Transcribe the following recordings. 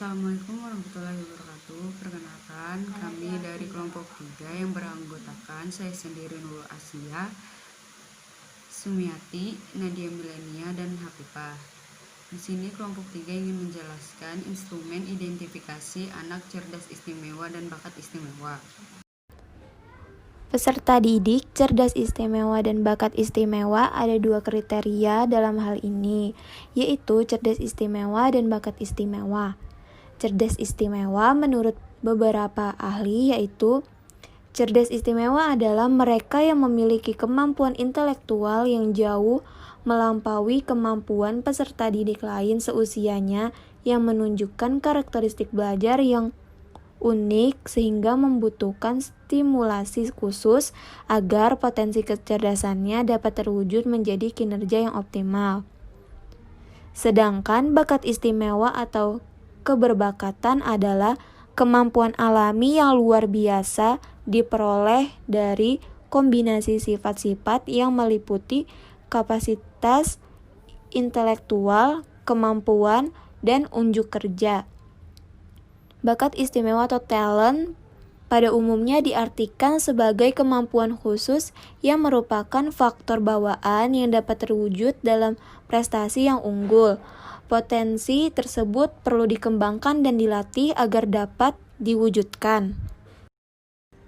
Assalamualaikum warahmatullahi wabarakatuh. Perkenalkan, kami dari kelompok 3 yang beranggotakan saya sendiri Nurul Asia, Sumiati, Nadia Milenia, dan Hafifah. Di sini kelompok 3 ingin menjelaskan instrumen identifikasi anak cerdas istimewa dan bakat istimewa. Peserta didik cerdas istimewa dan bakat istimewa ada dua kriteria dalam hal ini, yaitu cerdas istimewa dan bakat istimewa. Cerdas istimewa menurut beberapa ahli yaitu cerdas istimewa adalah mereka yang memiliki kemampuan intelektual yang jauh melampaui kemampuan peserta didik lain seusianya yang menunjukkan karakteristik belajar yang unik sehingga membutuhkan stimulasi khusus agar potensi kecerdasannya dapat terwujud menjadi kinerja yang optimal. Sedangkan bakat istimewa atau keberbakatan adalah kemampuan alami yang luar biasa diperoleh dari kombinasi sifat-sifat yang meliputi kapasitas intelektual, kemampuan, dan unjuk kerja. Bakat istimewa atau talent pada umumnya diartikan sebagai kemampuan khusus yang merupakan faktor bawaan yang dapat terwujud dalam prestasi yang unggul. Potensi tersebut perlu dikembangkan dan dilatih agar dapat diwujudkan.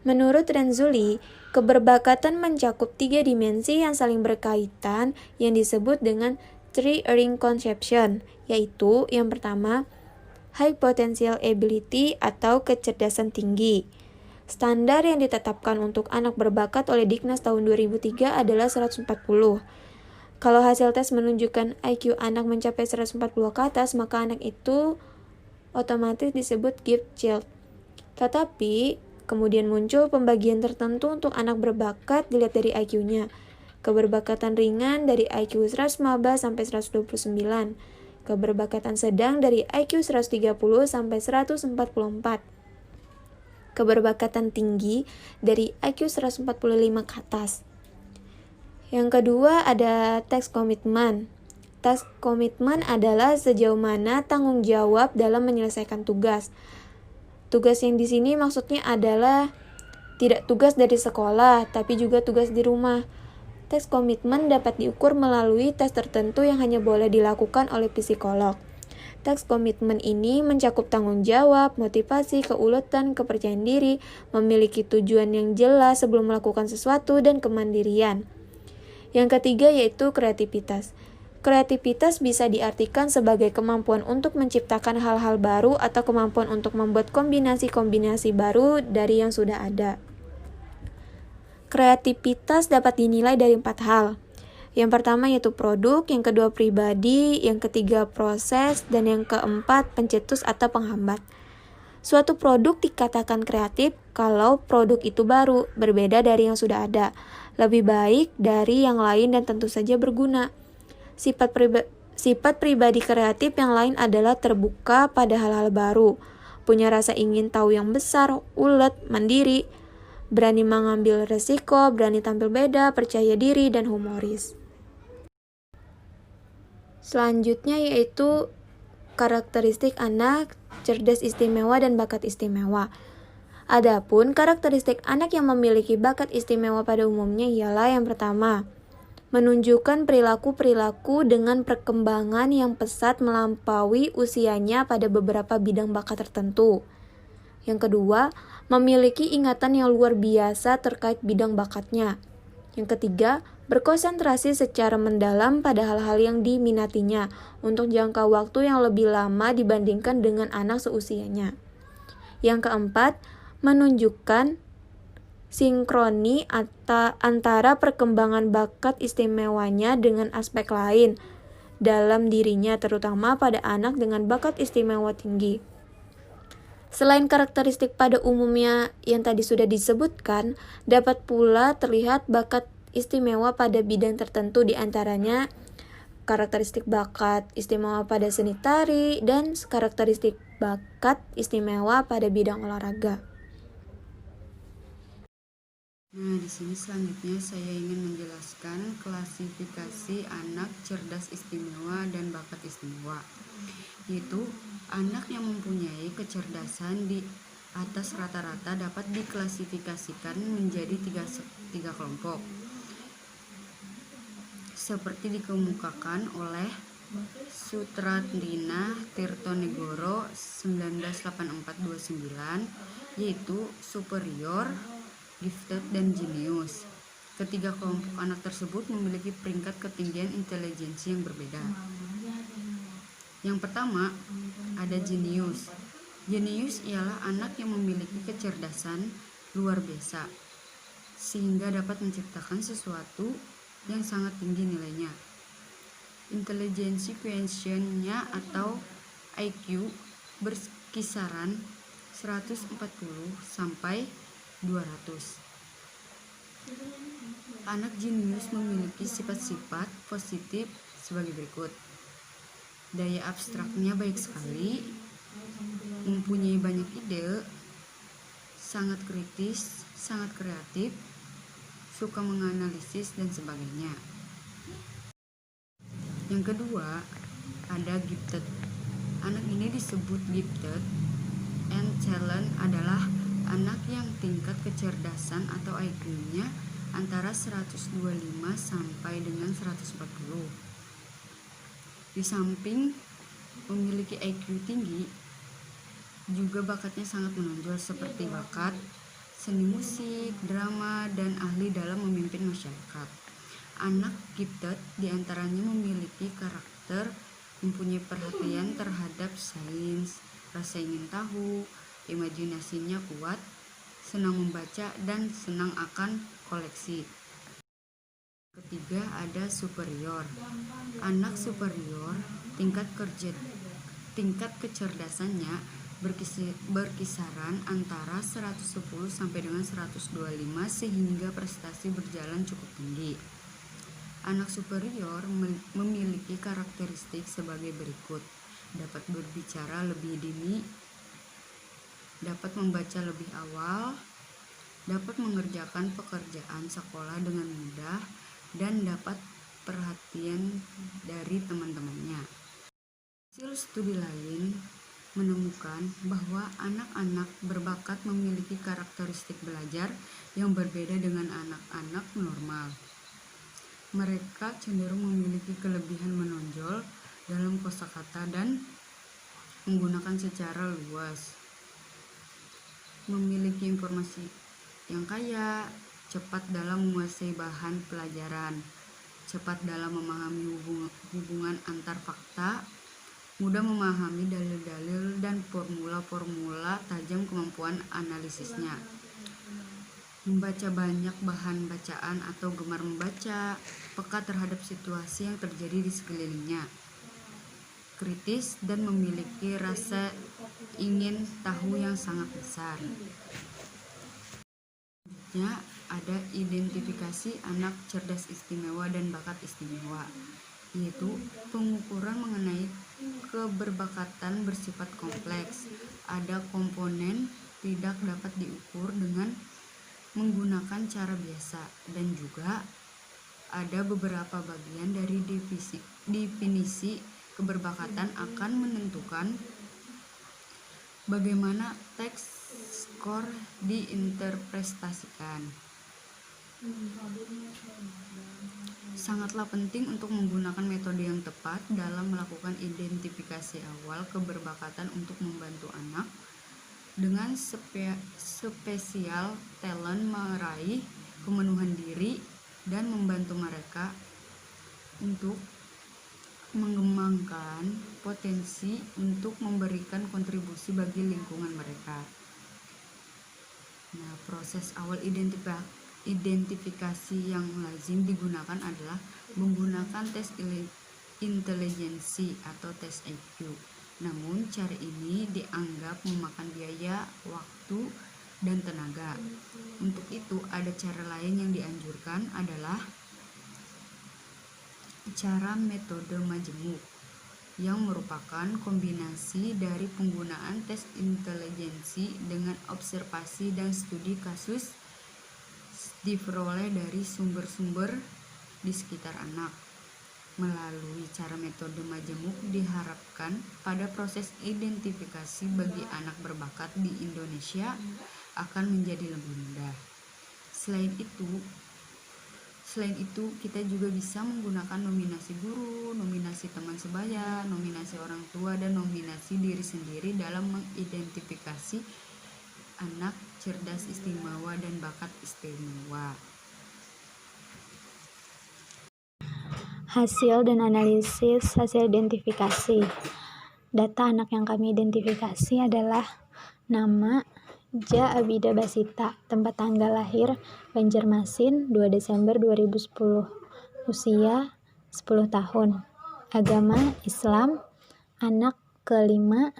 Menurut Renzulli, keberbakatan mencakup 3 dimensi yang saling berkaitan yang disebut dengan three ring conception, yaitu yang pertama, high potential ability atau kecerdasan tinggi. Standar yang ditetapkan untuk anak berbakat oleh Dignas tahun 2003 adalah 140. Kalau hasil tes menunjukkan IQ anak mencapai 140 ke atas, maka anak itu otomatis disebut gift child. Tetapi, kemudian muncul pembagian tertentu untuk anak berbakat dilihat dari IQ-nya. Keberbakatan ringan dari IQ 115 sampai 129. Keberbakatan sedang dari IQ 130 sampai 144. Keberbakatan tinggi dari IQ 145 ke atas. Yang kedua ada task commitment. Task commitment adalah sejauh mana tanggung jawab dalam menyelesaikan tugas. Tugas yang di sini maksudnya adalah tidak tugas dari sekolah, tapi juga tugas di rumah. Tes komitmen dapat diukur melalui tes tertentu yang hanya boleh dilakukan oleh psikolog. Tes komitmen ini mencakup tanggung jawab, motivasi, keuletan, kepercayaan diri, memiliki tujuan yang jelas sebelum melakukan sesuatu, dan kemandirian. Yang ketiga yaitu kreativitas. Kreativitas bisa diartikan sebagai kemampuan untuk menciptakan hal-hal baru atau kemampuan untuk membuat kombinasi-kombinasi baru dari yang sudah ada. Kreativitas dapat dinilai dari 4 hal. Yang pertama yaitu produk, yang kedua pribadi, yang ketiga proses, dan yang keempat pencetus atau penghambat. Suatu produk dikatakan kreatif kalau produk itu baru, berbeda dari yang sudah ada, lebih baik dari yang lain dan tentu saja berguna. Sifat pribadi kreatif yang lain adalah terbuka pada hal-hal baru, punya rasa ingin tahu yang besar, ulet, mandiri, berani mengambil resiko, berani tampil beda, percaya diri, dan humoris. Selanjutnya yaitu karakteristik anak cerdas istimewa dan bakat istimewa. Adapun karakteristik anak yang memiliki bakat istimewa pada umumnya ialah yang pertama, menunjukkan perilaku-perilaku dengan perkembangan yang pesat melampaui usianya pada beberapa bidang bakat tertentu. Yang kedua, memiliki ingatan yang luar biasa terkait bidang bakatnya. Yang ketiga, berkonsentrasi secara mendalam pada hal-hal yang diminatinya untuk jangka waktu yang lebih lama dibandingkan dengan anak seusianya. Yang keempat, menunjukkan sinkroni antara perkembangan bakat istimewanya dengan aspek lain dalam dirinya, terutama pada anak dengan bakat istimewa tinggi. Selain karakteristik pada umumnya yang tadi sudah disebutkan, dapat pula terlihat bakat istimewa pada bidang tertentu, di antaranya karakteristik bakat istimewa pada seni tari dan karakteristik bakat istimewa pada bidang olahraga. Nah, di sini selanjutnya saya ingin menjelaskan klasifikasi anak cerdas istimewa dan bakat istimewa, yaitu anak yang mempunyai kecerdasan di atas rata-rata dapat diklasifikasikan menjadi tiga kelompok, seperti dikemukakan oleh Sutratina Tirtonegoro 1984-29, yaitu superior, gifted, dan jenius. Ketiga kelompok anak tersebut memiliki peringkat ketinggian intelijensi yang berbeda. Yang pertama, ada jenius. Jenius ialah anak yang memiliki kecerdasan luar biasa, sehingga dapat menciptakan sesuatu yang sangat tinggi nilainya. Intelijensi quotient-nya atau IQ berkisaran 140 sampai 200. Anak jenius memiliki sifat-sifat positif sebagai berikut. Daya abstraknya baik sekali, mempunyai banyak ide, sangat kritis, sangat kreatif, suka menganalisis, dan sebagainya. Yang kedua, ada gifted. Anak ini disebut gifted and talent adalah anak yang tingkat kecerdasan atau IQ-nya antara 125 sampai dengan 140. Di samping memiliki IQ tinggi, juga bakatnya sangat menonjol seperti bakat seni musik, drama, dan ahli dalam memimpin masyarakat. Anak gifted diantaranya memiliki karakter mempunyai perhatian terhadap sains, rasa ingin tahu, imajinasinya kuat, senang membaca, dan senang akan koleksi. Ketiga, ada superior. Anak superior tingkat kecerdasannya berkisaran antara 110 sampai dengan 125 sehingga prestasi berjalan cukup tinggi. Anak superior memiliki karakteristik sebagai berikut: dapat berbicara lebih dini, dapat membaca lebih awal, dapat mengerjakan pekerjaan sekolah dengan mudah, dan dapat perhatian dari teman-temannya. Hasil studi lain menemukan bahwa anak-anak berbakat memiliki karakteristik belajar yang berbeda dengan anak-anak normal. Mereka cenderung memiliki kelebihan menonjol dalam kosakata dan menggunakan secara luas, memiliki informasi yang kaya, cepat dalam menguasai bahan pelajaran, cepat dalam memahami hubungan antar fakta, mudah memahami dalil-dalil dan formula-formula, tajam kemampuan analisisnya, membaca banyak bahan bacaan atau gemar membaca, peka terhadap situasi yang terjadi di sekelilingnya, kritis, dan memiliki rasa ingin tahu yang sangat besar. Selanjutnya ada identifikasi anak cerdas istimewa dan bakat istimewa, yaitu pengukuran mengenai keberbakatan bersifat kompleks. Ada komponen tidak dapat diukur dengan menggunakan cara biasa, dan juga ada beberapa bagian dari definisi keberbakatan akan menentukan bagaimana teks skor diinterpretasikan. Sangatlah penting untuk menggunakan metode yang tepat dalam melakukan identifikasi awal keberbakatan untuk membantu anak dengan spesial talent meraih pemenuhan diri dan membantu mereka untuk mengembangkan potensi untuk memberikan kontribusi bagi lingkungan mereka. Nah, proses awal identifikasi yang lazim digunakan adalah menggunakan tes intelijensi atau tes IQ. Namun, cara ini dianggap memakan biaya, waktu, dan tenaga. Untuk itu, ada cara lain yang dianjurkan adalah cara metode majemuk, yang merupakan kombinasi dari penggunaan tes intelijensi dengan observasi dan studi kasus diperoleh dari sumber-sumber di sekitar anak. Melalui cara metode majemuk diharapkan pada proses identifikasi bagi anak berbakat di Indonesia akan menjadi lebih mudah. Selain itu, kita juga bisa menggunakan nominasi guru, nominasi teman sebaya, nominasi orang tua, dan nominasi diri sendiri dalam mengidentifikasi anak cerdas istimewa dan bakat istimewa. Hasil dan analisis hasil identifikasi. Data anak yang kami identifikasi adalah nama Ja Abida Basita, tempat tanggal lahir Banjarmasin 2 Desember 2010, usia 10 tahun, agama Islam, anak kelima,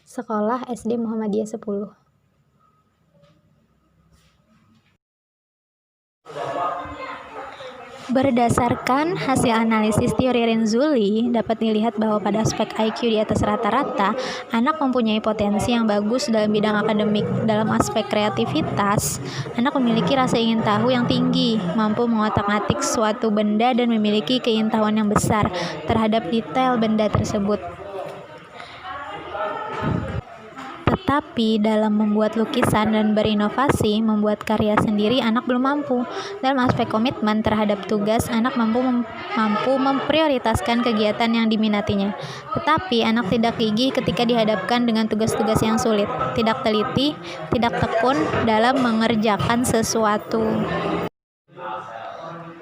sekolah SD Muhammadiyah 10. Berdasarkan hasil analisis teori Renzulli, dapat dilihat bahwa pada aspek IQ di atas rata-rata, anak mempunyai potensi yang bagus dalam bidang akademik. Dalam aspek kreativitas, anak memiliki rasa ingin tahu yang tinggi, mampu mengotak-atik suatu benda dan memiliki keingintahuan yang besar terhadap detail benda tersebut. Tetapi dalam membuat lukisan dan berinovasi, membuat karya sendiri, anak belum mampu. Dalam aspek komitmen terhadap tugas, anak mampu memprioritaskan kegiatan yang diminatinya. Tetapi anak tidak gigih ketika dihadapkan dengan tugas-tugas yang sulit, tidak teliti, tidak tekun dalam mengerjakan sesuatu.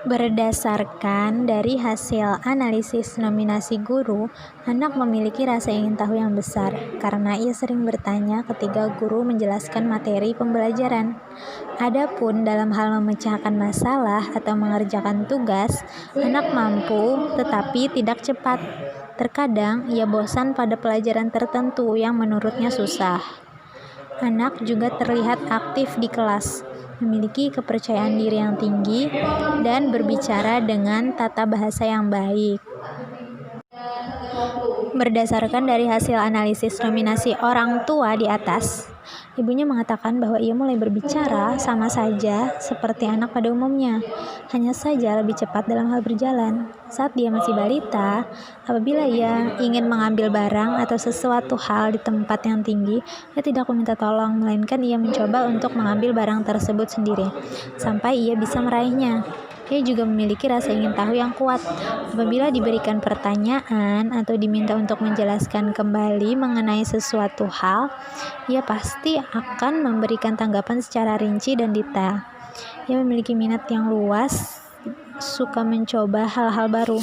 Berdasarkan dari hasil analisis nominasi guru, anak memiliki rasa ingin tahu yang besar karena ia sering bertanya ketika guru menjelaskan materi pembelajaran. Adapun dalam hal memecahkan masalah atau mengerjakan tugas, anak mampu tetapi tidak cepat. Terkadang ia bosan pada pelajaran tertentu yang menurutnya susah. Anak juga terlihat aktif di kelas, memiliki kepercayaan diri yang tinggi, dan berbicara dengan tata bahasa yang baik. Berdasarkan dari hasil analisis nominasi orang tua di atas, ibunya mengatakan bahwa ia mulai berbicara sama saja seperti anak pada umumnya, hanya saja lebih cepat dalam hal berjalan. Saat dia masih balita, apabila ia ingin mengambil barang atau sesuatu hal di tempat yang tinggi, ia tidak meminta tolong, melainkan ia mencoba untuk mengambil barang tersebut sendiri, sampai ia bisa meraihnya. Ia juga memiliki rasa ingin tahu yang kuat. Apabila diberikan pertanyaan atau diminta untuk menjelaskan kembali mengenai sesuatu hal, ia pasti akan memberikan tanggapan secara rinci dan detail. Ia memiliki minat yang luas, suka mencoba hal-hal baru.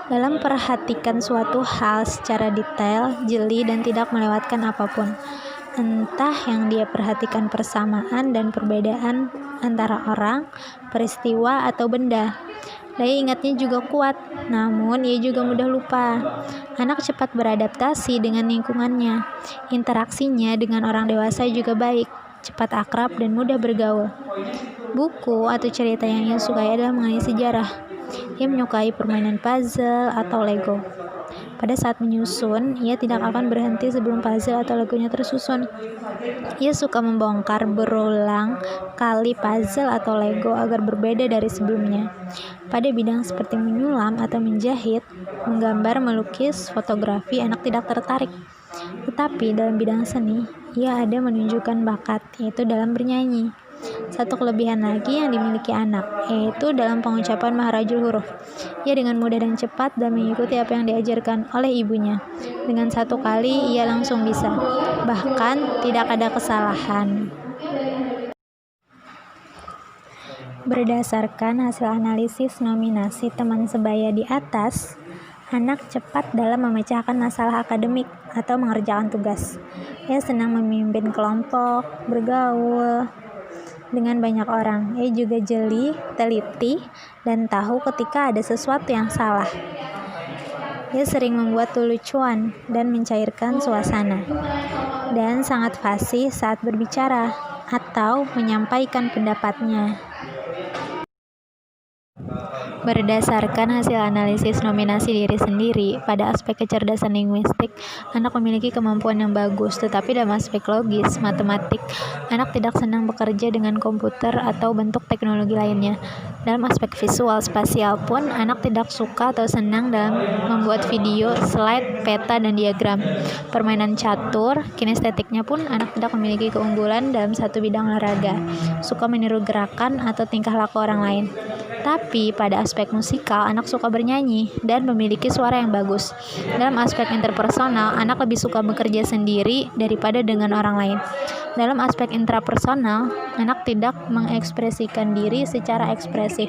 Dalam perhatikan suatu hal secara detail, jeli, dan tidak melewatkan apapun. Entah yang dia perhatikan persamaan dan perbedaan antara orang, peristiwa, atau benda. Daya ingatnya juga kuat, namun ia juga mudah lupa. Anak cepat beradaptasi dengan lingkungannya. Interaksinya dengan orang dewasa juga baik, cepat akrab, dan mudah bergaul. Buku atau cerita yang ia sukai adalah mengenai sejarah. Ia menyukai permainan puzzle atau Lego. Pada saat menyusun, ia tidak akan berhenti sebelum puzzle atau Legonya tersusun. Ia suka membongkar berulang kali puzzle atau Lego agar berbeda dari sebelumnya. Pada bidang seperti menyulam atau menjahit, menggambar, melukis, fotografi, anak tidak tertarik. Tetapi dalam bidang seni, ia ada menunjukkan bakat, yaitu dalam bernyanyi. Satu kelebihan lagi yang dimiliki anak, yaitu dalam pengucapan maharajul huruf. Ia dengan mudah dan cepat dan mengikuti apa yang diajarkan oleh ibunya. Dengan satu kali ia langsung bisa, bahkan tidak ada kesalahan. Berdasarkan hasil analisis nominasi teman sebaya di atas, anak cepat dalam memecahkan masalah akademik atau mengerjakan tugas. Ia senang memimpin kelompok, bergaul dengan banyak orang. Ia juga jeli, teliti, dan tahu ketika ada sesuatu yang salah. Ia sering membuat lucuan dan mencairkan suasana, dan sangat fasih saat berbicara atau menyampaikan pendapatnya. Berdasarkan hasil analisis nominasi diri sendiri, pada aspek kecerdasan linguistik, anak memiliki kemampuan yang bagus, tetapi dalam aspek logis, matematik, anak tidak senang bekerja dengan komputer atau bentuk teknologi lainnya. Dalam aspek visual spasial pun, anak tidak suka atau senang dalam membuat video, slide, peta, dan diagram. Permainan catur, kinestetiknya pun anak tidak memiliki keunggulan dalam satu bidang olahraga, suka meniru gerakan atau tingkah laku orang lain. Tapi pada aspek musikal, anak suka bernyanyi dan memiliki suara yang bagus. Dalam aspek interpersonal, anak lebih suka bekerja sendiri daripada dengan orang lain. Dalam aspek intrapersonal, anak tidak mengekspresikan diri secara ekspresif.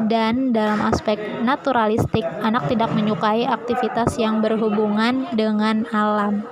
Dan dalam aspek naturalistik, anak tidak menyukai aktivitas yang berhubungan dengan alam.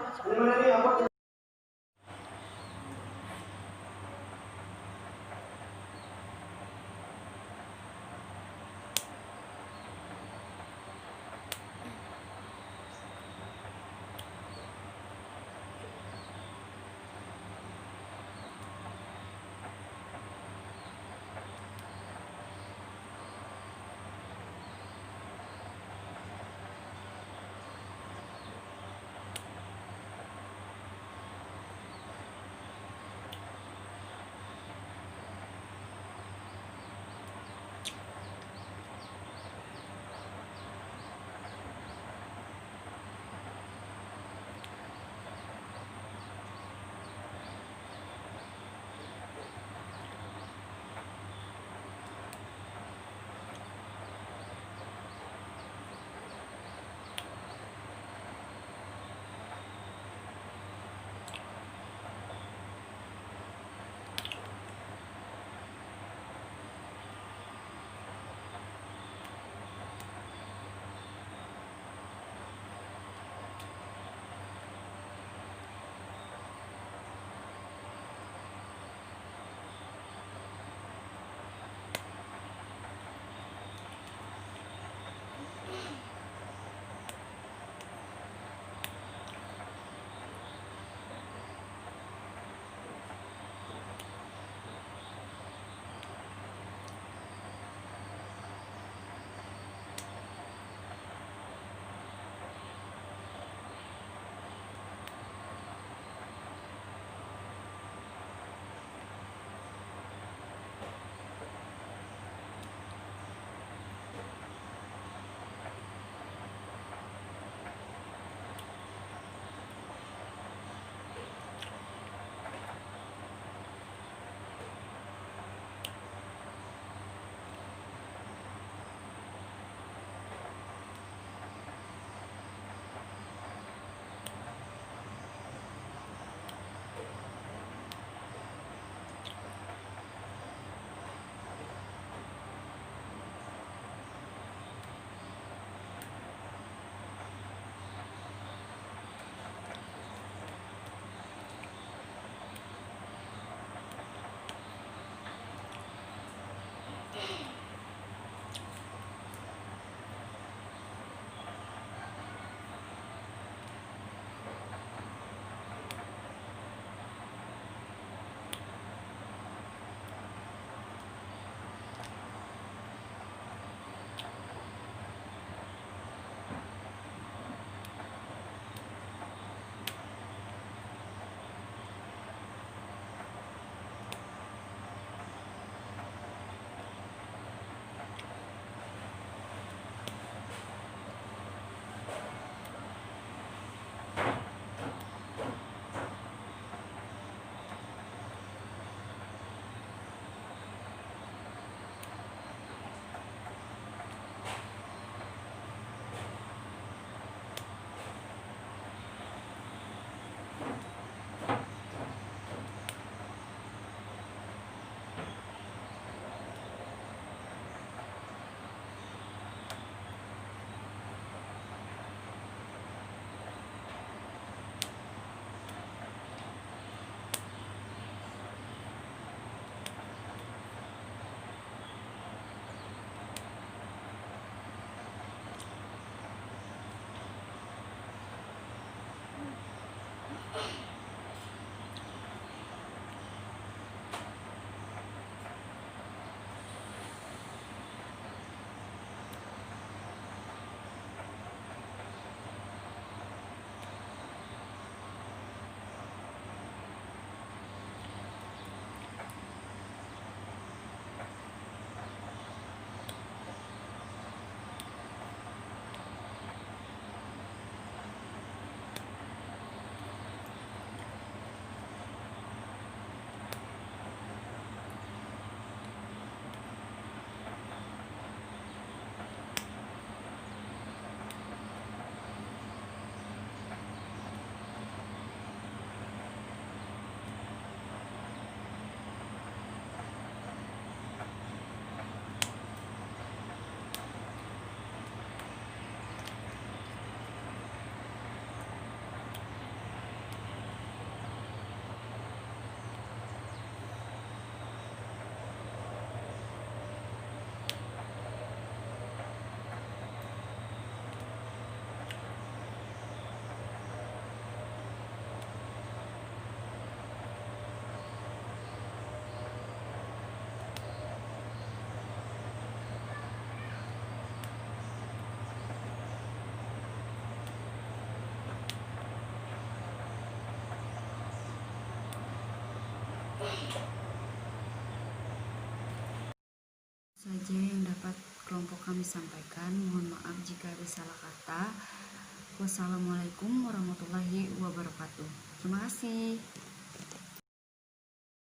Saja yang dapat kelompok kami sampaikan. Mohon maaf jika ada salah kata. Wassalamualaikum warahmatullahi wabarakatuh. Terima kasih.